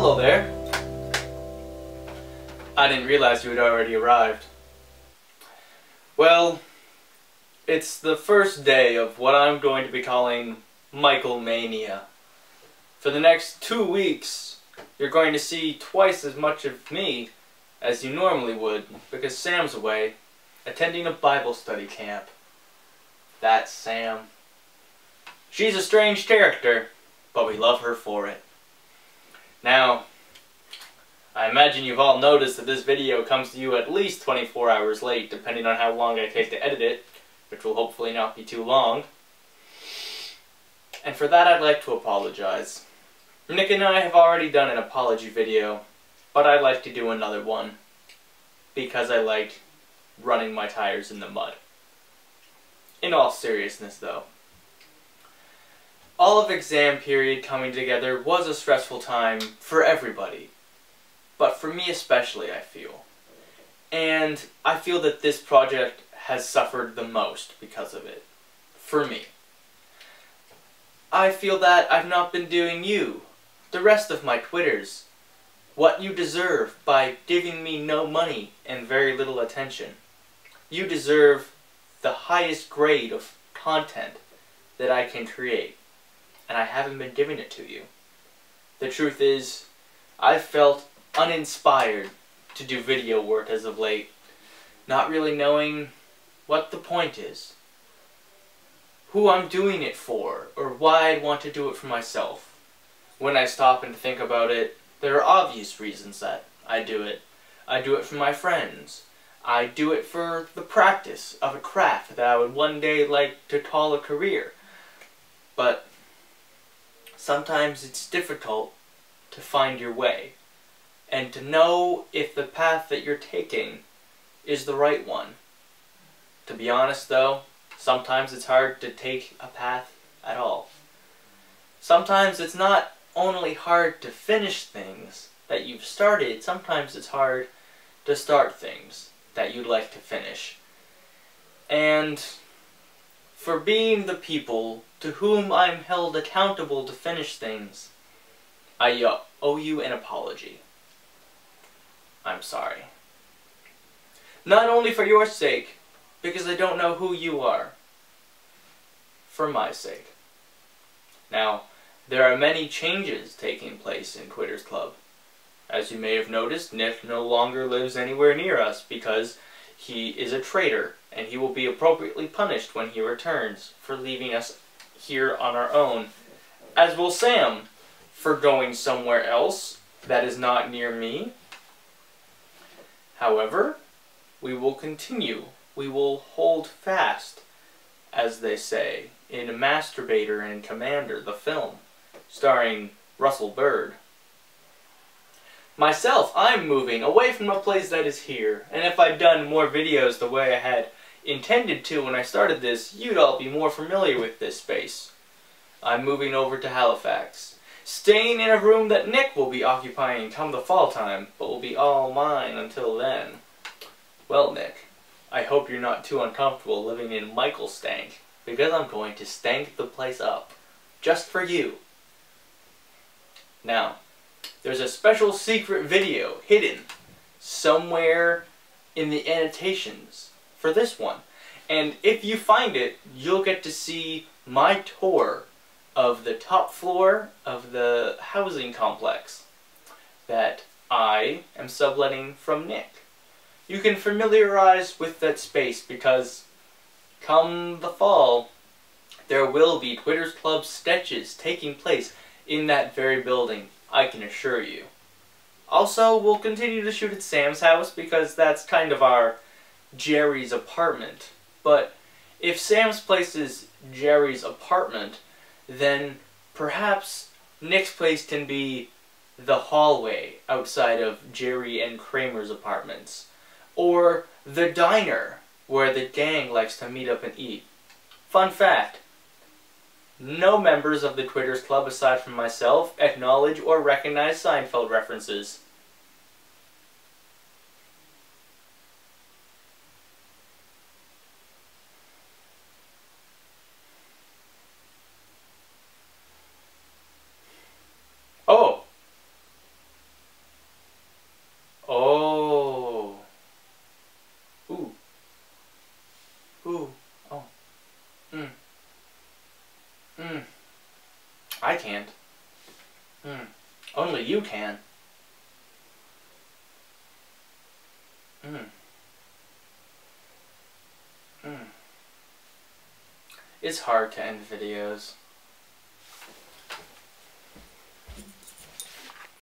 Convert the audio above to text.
Hello there. I didn't realize you had already arrived. Well, it's the first day of what I'm going to be calling Michael Mania. For the next 2 weeks, you're going to see twice as much of me as you normally would, because Sam's away, attending a Bible study camp. That's Sam. She's a strange character, but we love her for it. Now, I imagine you've all noticed that this video comes to you at least 24 hours late, depending on how long I take to edit it, which will hopefully not be too long. And for that I'd like to apologize. Nick and I have already done an apology video, but I'd like to do another one, because I liked running my tires in the mud. In all seriousness though, all of exam period coming together was a stressful time for everybody. But for me especially, I feel. And I feel that this project has suffered the most because of it. For me. I feel that I've not been doing you, the rest of my Twitters, what you deserve by giving me no money and very little attention. You deserve the highest grade of content that I can create, and I haven't been giving it to you. The truth is, I've felt uninspired to do video work as of late, not really knowing what the point is, who I'm doing it for, or why I'd want to do it for myself. When I stop and think about it, there are obvious reasons that I do it. I do it for my friends. I do it for the practice of a craft that I would one day like to call a career. But sometimes it's difficult to find your way, and to know if the path that you're taking is the right one. To be honest though, sometimes it's hard to take a path at all. Sometimes it's not only hard to finish things that you've started, sometimes it's hard to start things that you'd like to finish. And for being the people to whom I'm held accountable to finish things, I owe you an apology. I'm sorry. Not only for your sake, because I don't know who you are. For my sake. Now, there are many changes taking place in QuittersClub. As you may have noticed, Nick no longer lives anywhere near us because he is a traitor, and he will be appropriately punished when he returns for leaving us here on our own. As will Sam, for going somewhere else that is not near me. However, we will continue. We will hold fast, as they say, in Masturbator and Commander, the film, starring Russell Bird. Myself, I'm moving away from a place that is here, and if I'd done more videos the way I had intended to when I started this, you'd all be more familiar with this space. I'm moving over to Halifax, staying in a room that Nick will be occupying come the fall time, but will be all mine until then. Well, Nick, I hope you're not too uncomfortable living in Michael's stank, because I'm going to stank the place up, just for you. Now, there's a special secret video hidden somewhere in the annotations for this one, and if you find it, you'll get to see my tour of the top floor of the housing complex that I am subletting from Nick. You can familiarize with that space because come the fall, there will be QuittersClub sketches taking place in that very building, I can assure you. Also, we'll continue to shoot at Sam's house because that's kind of our Jerry's apartment. But if Sam's place is Jerry's apartment, then perhaps Nick's place can be the hallway outside of Jerry and Kramer's apartments. Or the diner, where the gang likes to meet up and eat. Fun fact, no members of the QuittersClub aside from myself acknowledge or recognize Seinfeld references. Oh! I can't. Only you can. It's hard to end videos.